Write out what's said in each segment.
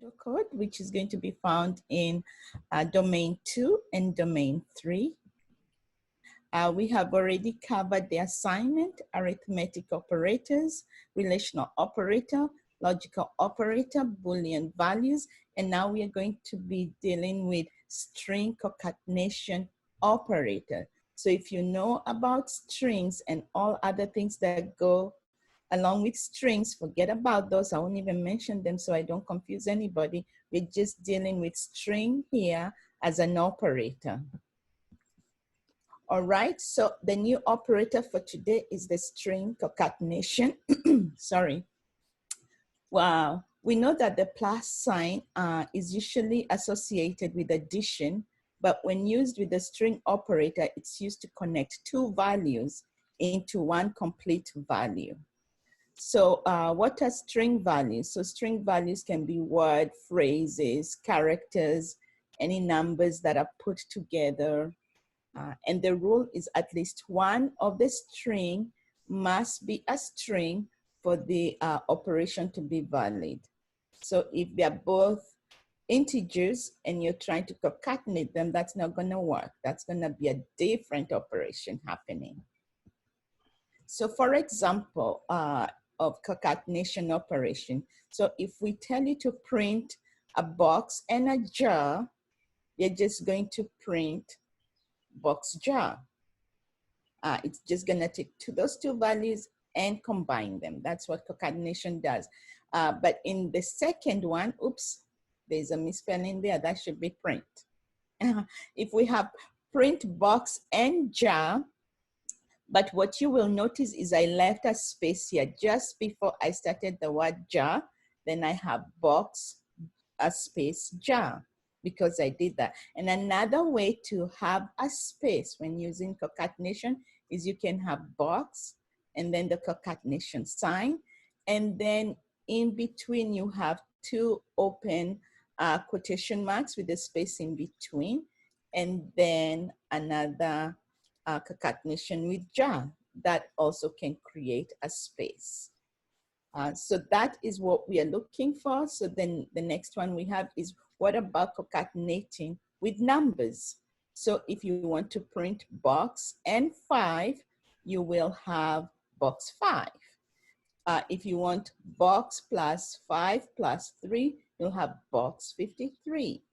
pseudocode, which is going to be found in domain 2 and domain 3. We have already covered the assignment, arithmetic operators, relational operator, logical operator, Boolean values, and now we are going to be dealing with string concatenation operator. So if you know about strings and all other things that go along with strings, forget about those. I won't even mention them so I don't confuse anybody. We're just dealing with string here as an operator. All right, so the new operator for today is the string concatenation. Sorry. Wow, we know that the plus sign is usually associated with addition, but when used with the string operator, it's used to connect two values into one complete value. So what are string values? So string values can be word, phrases, characters, any numbers that are put together. And the rule is at least one of the string must be a string for the operation to be valid. So if they're both integers and you're trying to concatenate them, that's not gonna work. That's gonna be a different operation happening. So for example, of concatenation operation. So if we tell you to print a box and a jar, you're just going to print box jar. It's just gonna take those two values and combine them. That's what concatenation does. But in the second one, oops, there's a misspelling there. That should be print. If we have print box and jar, but what you will notice is I left a space here just before I started the word jar. Then I have box, a space, jar, because I did that. And another way to have a space when using concatenation is you can have box and then the concatenation sign. And then in between you have two open quotation marks with a space in between. And then another concatenation with jar that also can create a space. So that is what we are looking for. So then the next one we have is, what about concatenating with numbers? So if you want to print box and 5, you will have box 5. If you want box plus 5 plus 3, you'll have box 53.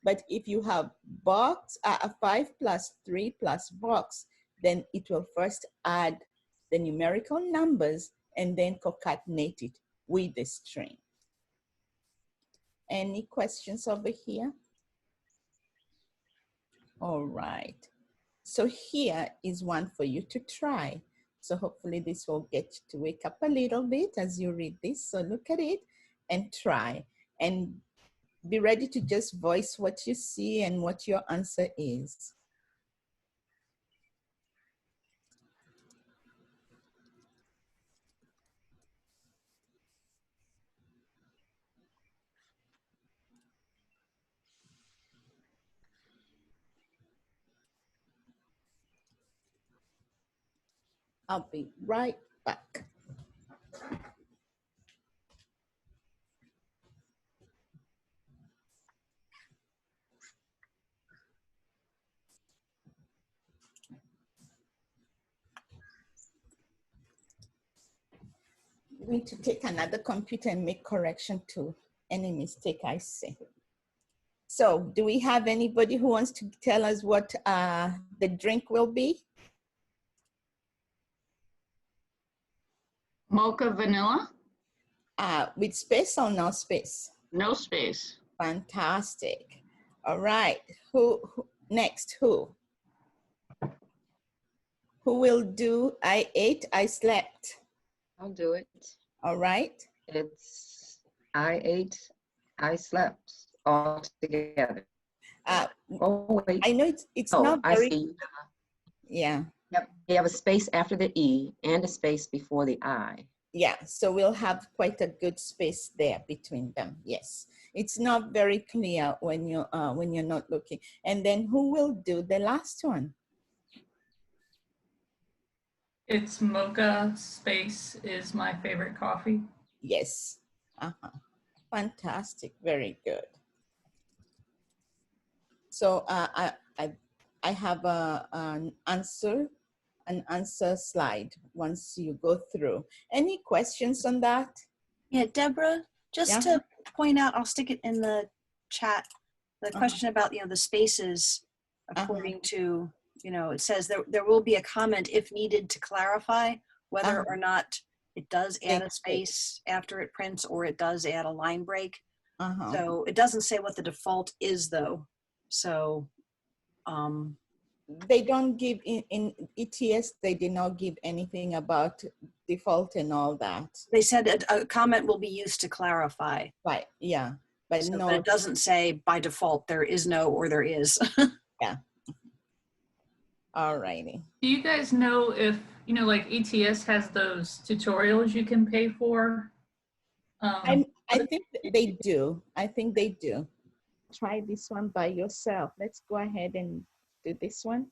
But if you have box, 5 plus 3 plus box, then it will first add the numerical numbers and then concatenate it with the string. Any questions over here? All right. So here is one for you to try. So hopefully this will get you to wake up a little bit as you read this. So look at it and try. And be ready to just voice what you see and what your answer is. I'll be right back. I'm going to take another computer and make correction to any mistake I see. So do we have anybody who wants to tell us what the drink will be? Mocha vanilla? With space or no space? No space. Fantastic. All right, who next, who? Who will do I ate, I slept? I'll do it. All right. It's I ate, I slept all together. Oh, wait. I know it's not very, I see. Yeah. Yep, you have a space after the E and a space before the I. Yeah, so we'll have quite a good space there between them. Yes, it's not very clear when you're not looking. And then who will do the last one? It's mocha space is my favorite coffee. Yes. Fantastic, very good. So I have an answer slide once you go through. Any questions on that? Yeah, Deborah, just Yeah. to point out, I'll stick it in the chat, the question about, the spaces according to, it says there will be a comment if needed to clarify whether or not it does add a space after it prints or it does add a line break. So it doesn't say what the default is though. So they don't give in ETS, they did not give anything about default and all that. They said a comment will be used to clarify. Right, yeah. But So, no, but it doesn't say by default there is no or there is. yeah. All righty. Do you guys know if, like ETS has those tutorials you can pay for? I think they do. I think they do. Try this one by yourself. Let's go ahead and do this one.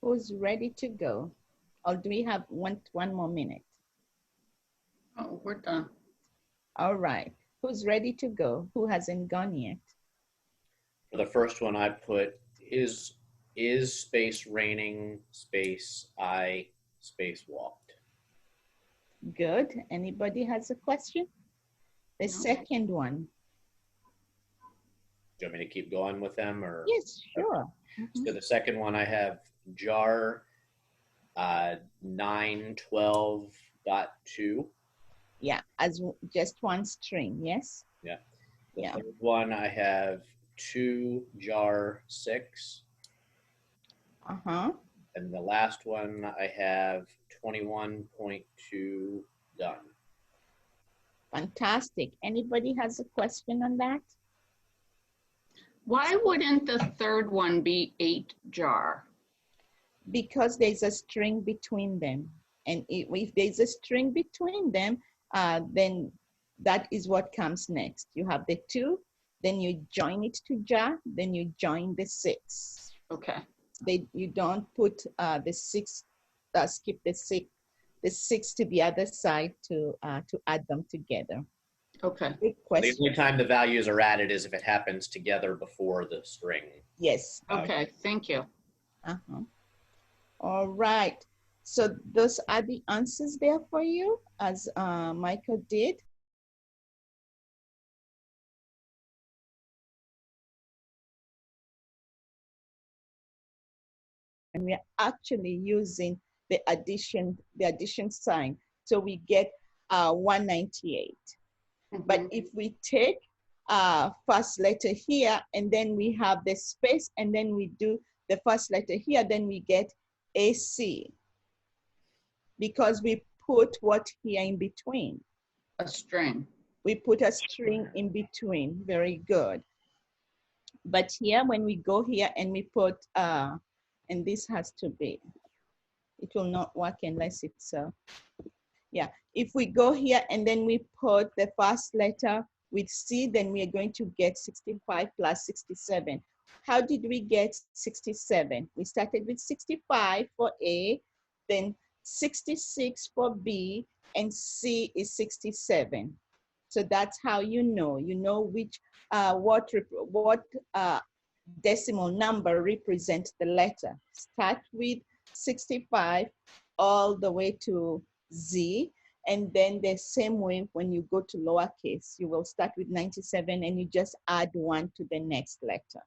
Who's ready to go? Or do we have one more minute? Oh, we're done. All right. Who's ready to go? Who hasn't gone yet? For the first one, I put is space raining space I space walked. Good. Anybody has a question? The No. second one. Do you want me to keep going with them or? Yes, sure. So the second one, I have jar 912.2. Yeah, as just one string, yes? Yeah. Yeah. The third one, I have 2 jar 6. Uh-huh. And the last one, I have 21.2 done. Fantastic. Anybody has a question on that? Why wouldn't the third one be 8 jar? Because there's a string between them. And if there's a string between them, then that is what comes next. You have the 2, then you join it to jar, then you join the 6. Okay. You don't put the 6, skip the 6 to the other side to add them together. Okay. Good The question. only time the values are added is if it happens together before the string. Yes. Okay. Thank you. Uh-huh. All right. So those are the answers there for you, as Michael did. And we are actually using the addition sign. So we get 198. But if we take first letter here, and then we have the space, and then we do the first letter here, then we get AC. Because we put what here in between? A string. We put a string in between. Very good. But here, when we go here and we put, and this has to be, it will not work unless it's, yeah. If we go here and then we put the first letter with C, then we are going to get 65 plus 67. How did we get 67? We started with 65 for A, then 66 for B, and C is 67. So that's how you know which, what decimal number represents the letter. Start with 65 all the way to Z. And then the same way when you go to lowercase, you will start with 97 and you just add 1 to the next letter.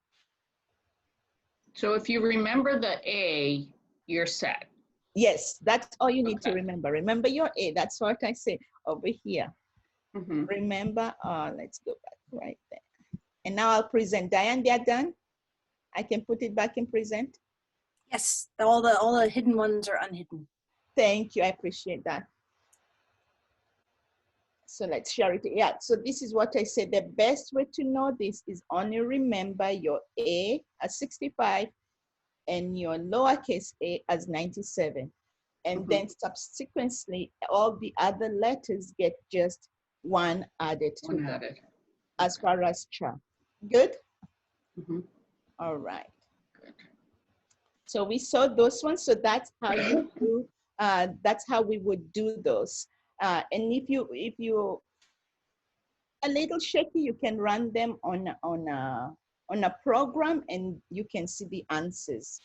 So if you remember the A, you're set. Yes, that's all you need to Okay. remember. Remember your A, that's what I say over here. Mhm. Remember, let's go back right there. And now I'll present. Diane, they're done? I can put it back in present. Yes, all the hidden ones are unhidden. Thank you, I appreciate that. So let's share it. Yeah, so this is what I said. The best way to know this is only remember your A as 65 and your lowercase a as 97. And Mhm. then subsequently, all the other letters get just 1 added to One them added. as far as char. Good? Mhm. All right. Good. So we saw those ones. So that's how you do, that's how we would do those. And if you a little shaky, you can run them on a program and you can see the answers.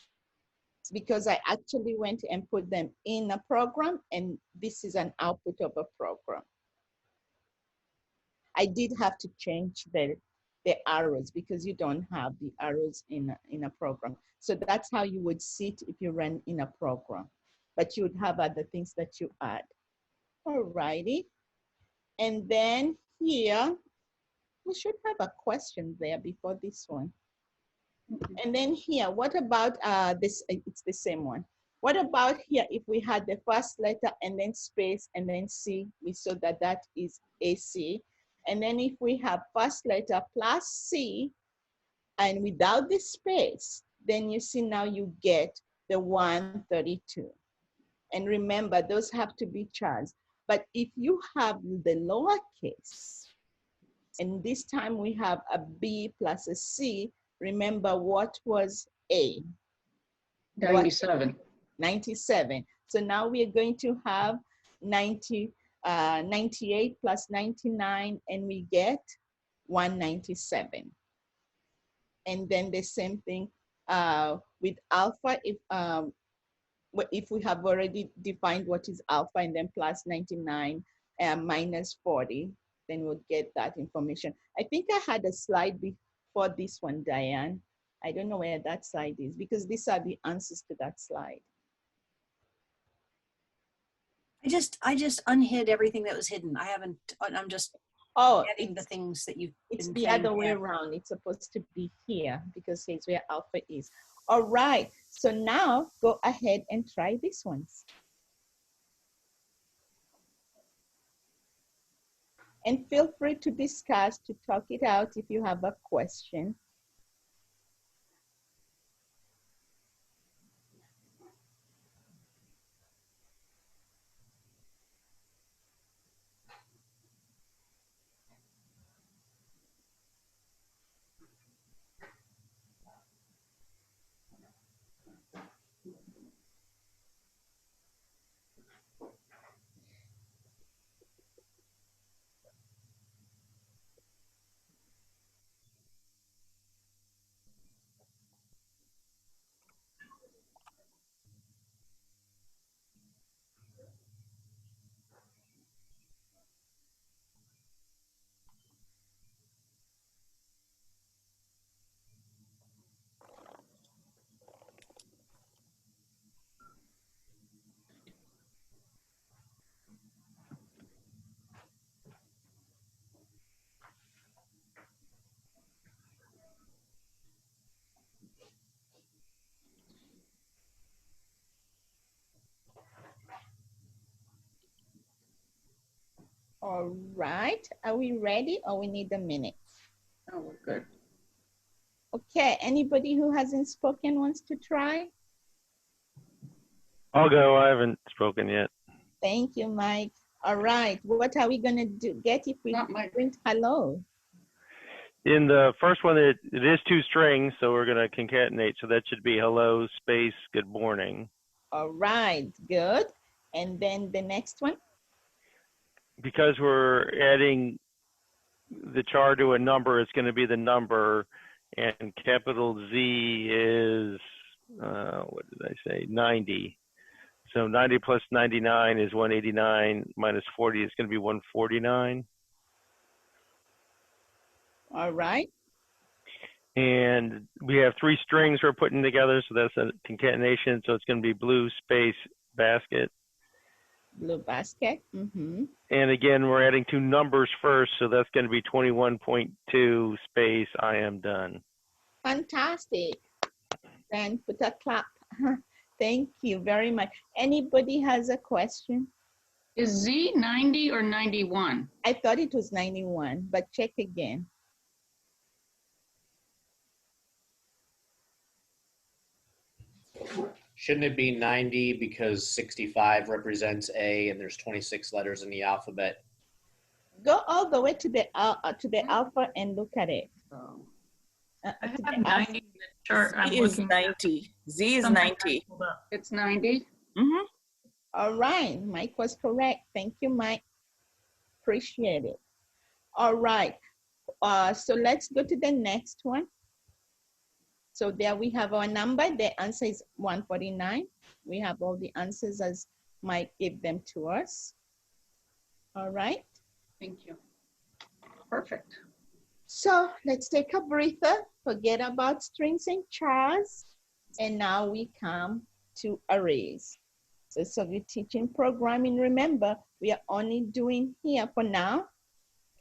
Because I actually went and put them in a program, and this is an output of a program. I did have to change the arrows because you don't have the arrows in a program. So that's how you would see it if you ran in a program, but you would have other things that you add. All righty. And then here, we should have a question there before this one. And then here, what about this? It's the same one. What about here if we had the first letter and then space and then C? We saw that that is AC. And then if we have first letter plus C and without the space, then you see now you get the 132. And remember, those have to be chars. But if you have the lowercase, and this time we have a B plus a C, remember what was A? 97. 97. So now we are going to have 98 plus 99, and we get 197. And then the same thing with alpha. If we have already defined what is alpha and then plus 99 minus 40, then we'll get that information. I think I had a slide before this one, Diane. I don't know where that slide is because these are the answers to that slide. I just unhid everything that was hidden. I haven't, I'm just adding the things that you've It's been the saying other way here. around. It's supposed to be here because here's where alpha is. All right, so now go ahead and try these ones. And feel free to discuss, to talk it out if you have a question. All right, are we ready or we need a minute? Oh, we're good. Okay, anybody who hasn't spoken wants to try? I'll go. I haven't spoken yet. Thank you, Mike. All right, what are we gonna get if we Not Mike. print hello? In the first one, it is 2 strings, so we're going to concatenate. So that should be hello space good morning. All right, good. And then the next one? Because we're adding the char to a number, it's going to be the number, and capital Z is, what did I say, 90. So 90 plus 99 is 189 minus 40 is going to be 149. All right. And we have 3 strings we're putting together, so that's a concatenation. So it's going to be blue space basket. Blue basket. Mm-hmm. And again, we're adding 2 numbers first, so that's going to be 21.2 space I am done. Fantastic. Then put a clap. Thank you very much. Anybody has a question? Is Z 90 or 91? I thought it was 91, but check again. Shouldn't it be 90 because 65 represents A and there's 26 letters in the alphabet? Go all the way to the alpha and look at it. I To have the alpha. 90 in the chart. I'm Z is looking at 90. Z is something I 90. pulled up. It's 90? Mm-hmm. All right, Mike was correct. Thank you, Mike. Appreciate it. All right, so let's go to the next one. So there we have our number. The answer is 149. We have all the answers as Mike gave them to us. All right. Thank you. Perfect. So let's take a breather, forget about strings and chars, and now we come to arrays. So we're teaching programming. Remember, we are only doing here for now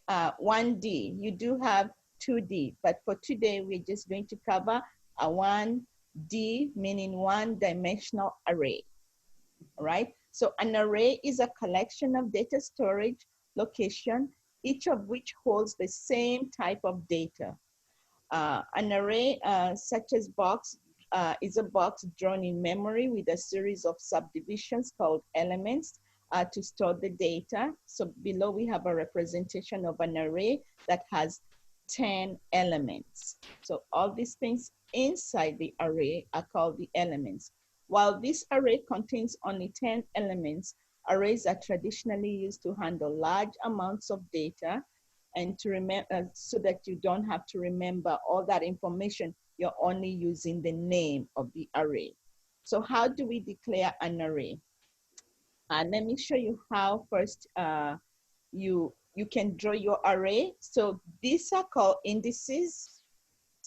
1D. You do have 2D, but for today, we're just going to cover a 1D, meaning one-dimensional array. All right? So an array is a collection of data storage location, each of which holds the same type of data. An array such as box is a box drawn in memory with a series of subdivisions called elements to store the data. So below we have a representation of an array that has 10 elements. So all these things inside the array are called the elements. While this array contains only 10 elements, arrays are traditionally used to handle large amounts of data and to remember so that you don't have to remember all that information. You're only using the name of the array. So how do we declare an array? Let me show you how first you can draw your array. So these are called indices,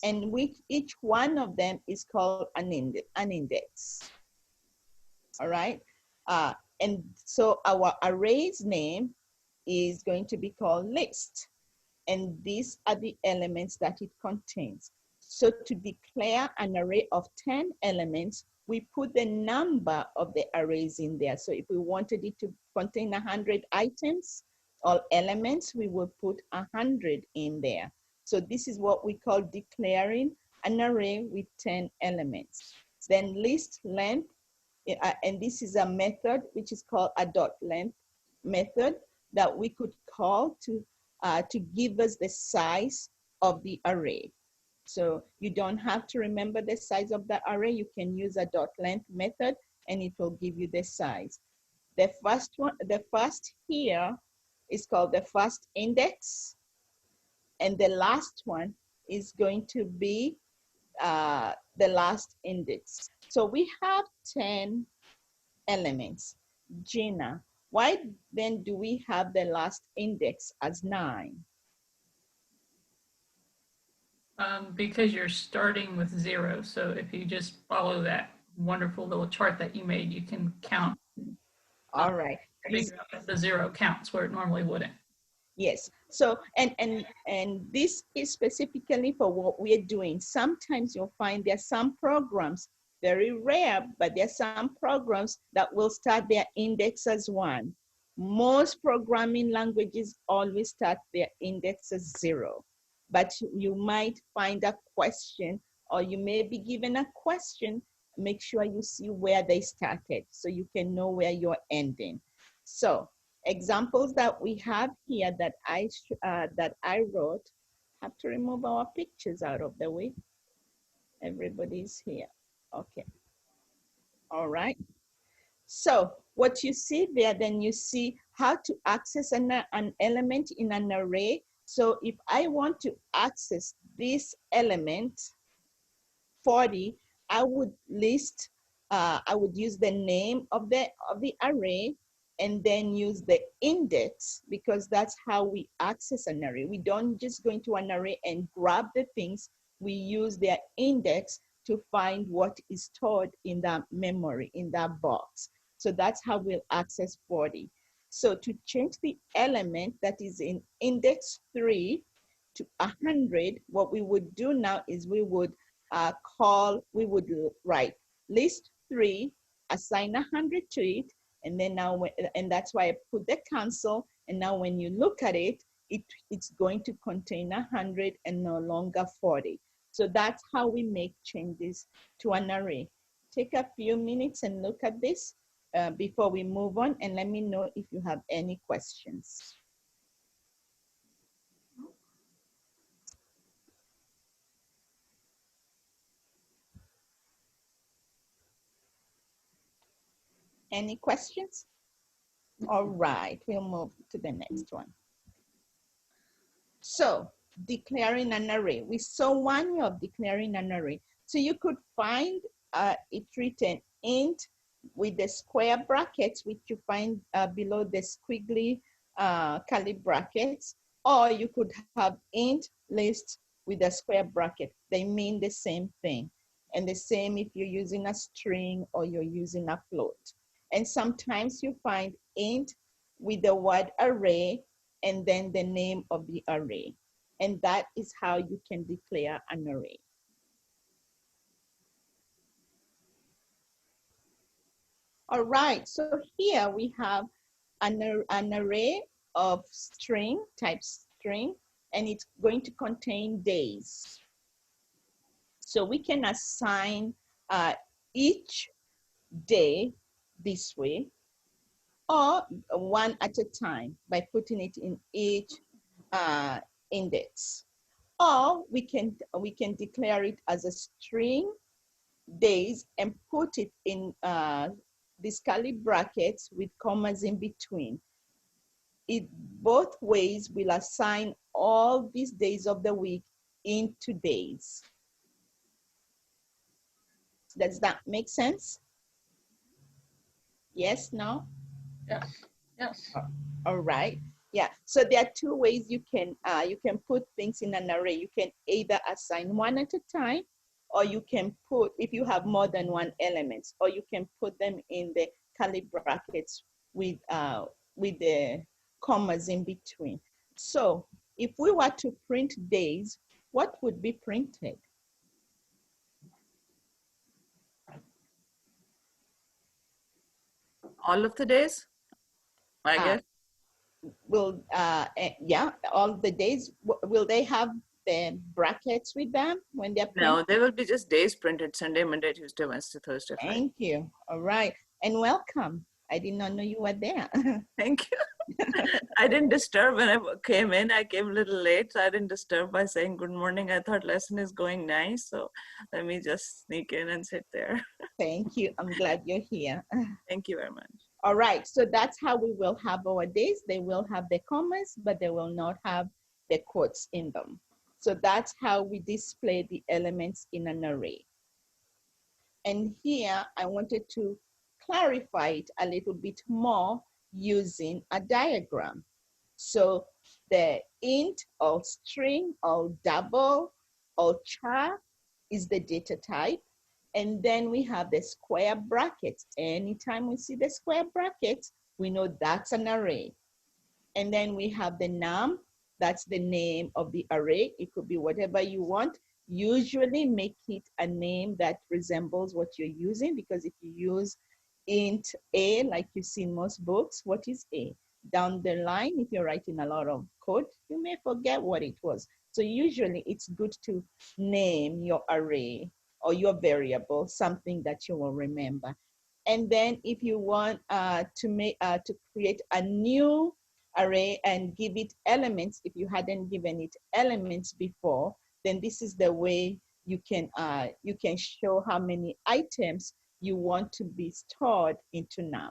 and each one of them is called an index. All right. And so our array's name is going to be called list. And these are the elements that it contains. So to declare an array of 10 elements, we put the number of the arrays in there. So if we wanted it to contain 100 items or elements, we will put 100 in there. So this is what we call declaring an array with 10 elements. Then list length, and this is a method which is called a dot length method that we could call to give us the size of the array. So you don't have to remember the size of the array. You can use a dot length method and it will give you the size. The first one, the first here is called the first index. And the last one is going to be the last index. So we have 10 elements. Gina, why then do we have the last index as 9? Because you're starting with 0. So if you just follow that wonderful little chart that you made, you can count. All right. Figure out if the 0 counts where it normally wouldn't. Yes. So, and this is specifically for what we're doing. Sometimes you'll find there are some programs, very rare, but there are some programs that will start their index as 1. Most programming languages always start their index as 0. But you might find a question, or you may be given a question. Make sure you see where they started so you can know where you're ending. So examples that we have here that I wrote, have to remove our pictures out of the way. Everybody's here. Okay. All right. So what you see there, then you see how to access an element in an array. So if I want to access this element 40, I would list I would use the name of the array and then use the index, because that's how we access an array. We don't just go into an array and grab the things. We use their index to find what is stored in that memory, in that box. So that's how we'll access 40. So to change the element that is in index 3 to 100, what we would do now is we would write list 3, assign 100 to it, and then now, and that's why I put the cancel, and now when you look at it, it's going to contain 100 and no longer 40. So that's how we make changes to an array. Take a few minutes and look at this before we move on, and let me know if you have any questions. Any questions? All right, we'll move to the next one. So declaring an array. We saw one way of declaring an array. So you could find it written int with the square brackets, which you find below the squiggly curly brackets, or you could have int list with a square bracket. They mean the same thing. And the same if you're using a string or you're using a float. And sometimes you find int with the word array and then the name of the array. And that is how you can declare an array. All right, so here we have an array of string, type string, and it's going to contain days. So we can assign each day this way, or one at a time by putting it in each index. Or we can declare it as a string days and put it in these curly brackets with commas in between. Both ways will assign all these days of the week into days. Does that make sense? Yes, no? Yes, yes. All right. Yeah, so there are two ways you can put things in an array. You can either assign one at a time, or you can put, if you have more than one element, or you can put them in the curly brackets with the commas in between. So if we were to print days, what would be printed? All of the days, I guess. Will yeah, all the days, will they have the brackets with them when they're printed? No, they will be just days printed: Sunday, Monday, Tuesday, Wednesday, Thursday, Friday. Thank you. All right, and welcome. I did not know you were there. Thank you. I didn't disturb when I came in. I came a little late, so I didn't disturb by saying good morning. I thought lesson is going nice, so let me just sneak in and sit there. Thank you. I'm glad you're here. Thank you very much. All right, so that's how we will have our days. They will have the commas, but they will not have the quotes in them. So that's how we display the elements in an array. And here I wanted to clarify it a little bit more using a diagram. So the int or string or double or char is the data type. And then we have the square brackets. Anytime we see the square brackets, we know that's an array. And then we have the num, that's the name of the array. It could be whatever you want. Usually make it a name that resembles what you're using, because if you use int A, like you see in most books, what is A? Down the line, if you're writing a lot of code, you may forget what it was. So usually it's good to name your array or your variable, something that you will remember. And then if you want to create a new array and give it elements, if you hadn't given it elements before, then this is the way you can show how many items you want to be stored into num.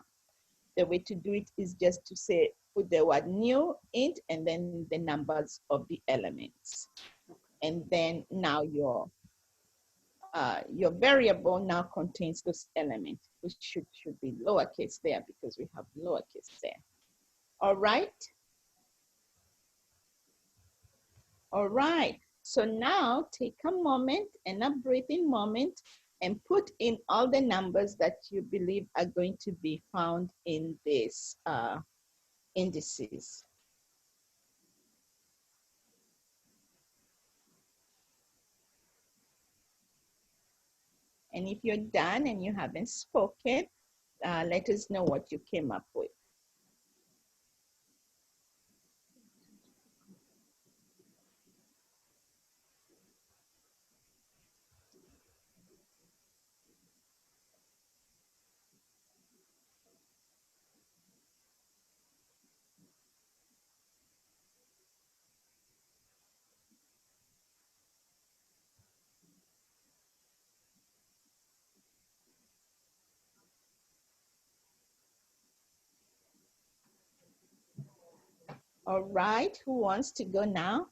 The way to do it is just to say, put the word new int and then the numbers of the elements. And then now your your variable now contains those elements, which should be lowercase there because we have lowercase there. All right. All right. So now take a moment and a breathing moment and put in all the numbers that you believe are going to be found in this indices. And if you're done and you haven't spoken, let us know what you came up with. All right, who wants to go now?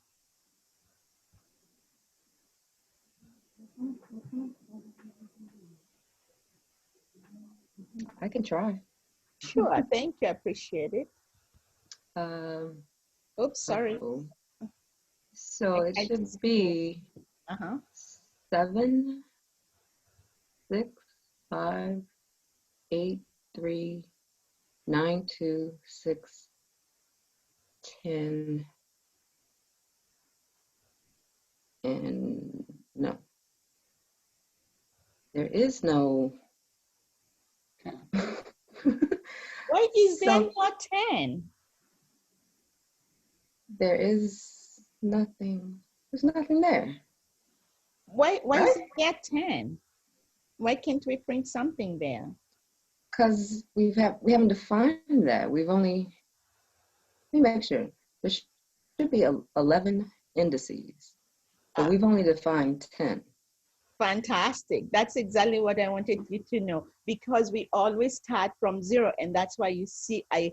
I can try. Sure, thank you, I appreciate it. Oops, sorry. Oh. So it should be 7, 6, 5, 8, 3, 9, 2, 6, 10, and no. There is no. Why is there not 10? There is nothing. There's nothing there. Why is there 10? Why can't we print something there? Because we haven't defined that. We've only, let me make sure. There should be 11 indices, but we've only defined 10. Fantastic. That's exactly what I wanted you to know, because we always start from 0, and that's why you see I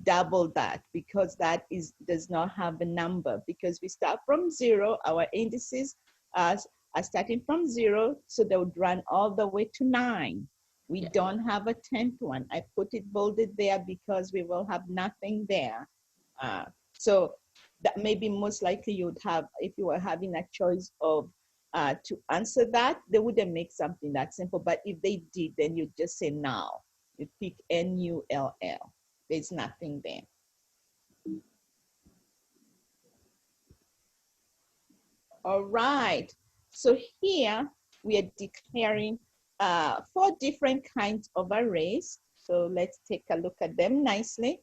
doubled that, because that does not have a number, because we start from 0. Our indices are starting from 0, so they would run all the way to 9. We don't have a 10th one. I put it bolded there because we will have nothing there. So that maybe most likely you would have, if you were having a choice of to answer that, they wouldn't make something that simple. But if they did, then you just say null. You pick N-U-L-L. There's nothing there. All right. So here we are declaring 4 different kinds of arrays. So let's take a look at them nicely.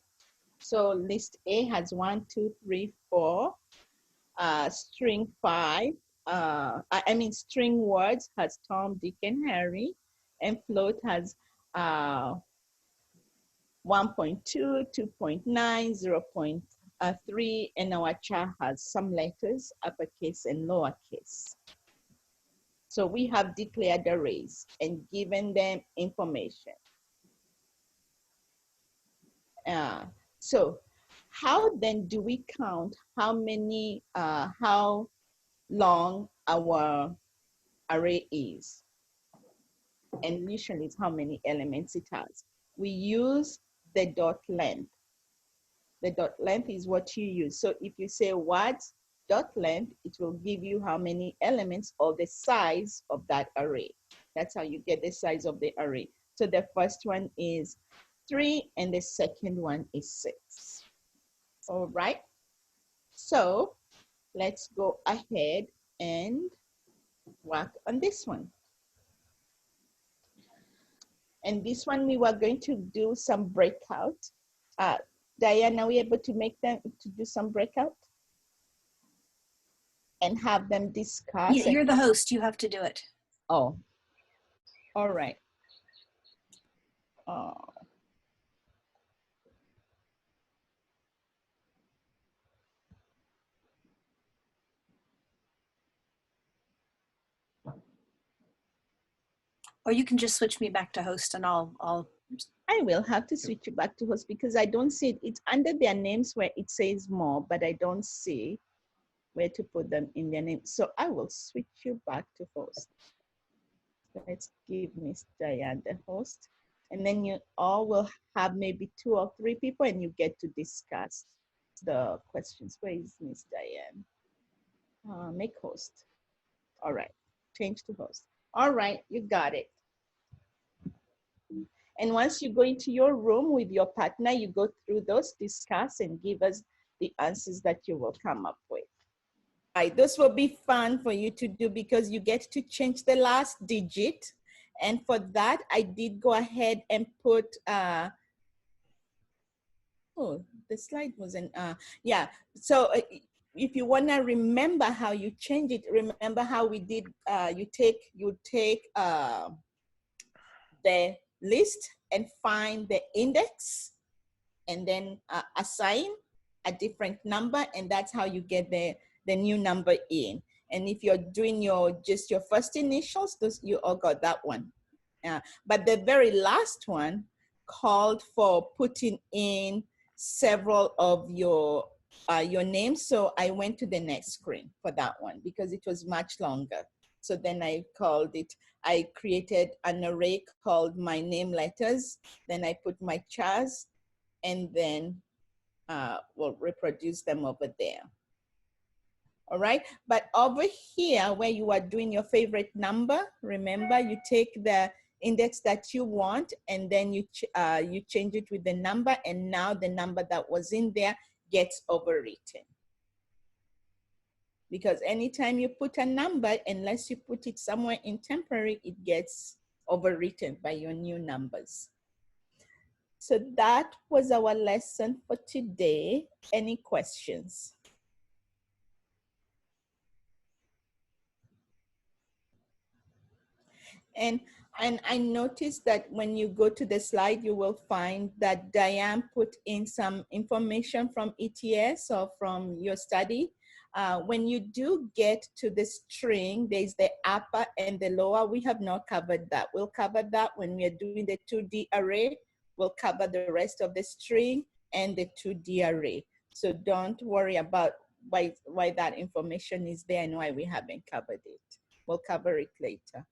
So list A has 1, 2, 3, 4. String 5. String words has Tom, Dick, and Harry, and float has 1.2, 2.9, 0.3, and our char has some letters, uppercase and lowercase. So we have declared arrays and given them information. So how then do we count how many, how long our array is? And usually it's how many elements it has. We use the dot length. The dot length is what you use. So if you say what dot length, it will give you how many elements or the size of that array. That's how you get the size of the array. So the first one is 3 and the second one is 6. All right. So let's go ahead and work on this one. And this one, we were going to do some breakout. Diane, are we able to make them, to do some breakout? And have them discuss? Yeah, you're the host, you have to do it. Oh, all right. Or you can just switch me back to host and I will have to switch you back to host because I don't see it. It's under their names where it says more, but I don't see where to put them in their name. So I will switch you back to host. Let's give Miss Diane the host. And then you all will have maybe 2 or 3 people and you get to discuss the questions. Where is Miss Diane? Make host. All right, change to host. All right, you got it. And once you go into your room with your partner, you go through those, discuss, and give us the answers that you will come up with. All right, this will be fun for you to do because you get to change the last digit. And for that, I did go ahead and put, oh, the slide wasn't, yeah. So if you wanna remember how you change it, remember how we did, you take the list and find the index and then assign a different number, and that's how you get the new number in. And if you're doing just your first initials, you all got that one. But the very last one called for putting in several of your names. So I went to the next screen for that one because it was much longer. So then I created an array called my name letters. Then I put my chars, and then we'll reproduce them over there. All right, but over here where you are doing your favorite number, remember you take the index that you want and then you change it with the number, and now the number that was in there gets overwritten. Because anytime you put a number, unless you put it somewhere in temporary, it gets overwritten by your new numbers. So that was our lesson for today. Any questions? And I noticed that when you go to the slide, you will find that Diane put in some information from ETS or from your study. When you do get to the string, there's the upper and the lower. We have not covered that. We'll cover that when we are doing the 2D array. We'll cover the rest of the string and the 2D array. So don't worry about why that information is there and why we haven't covered it. We'll cover it later.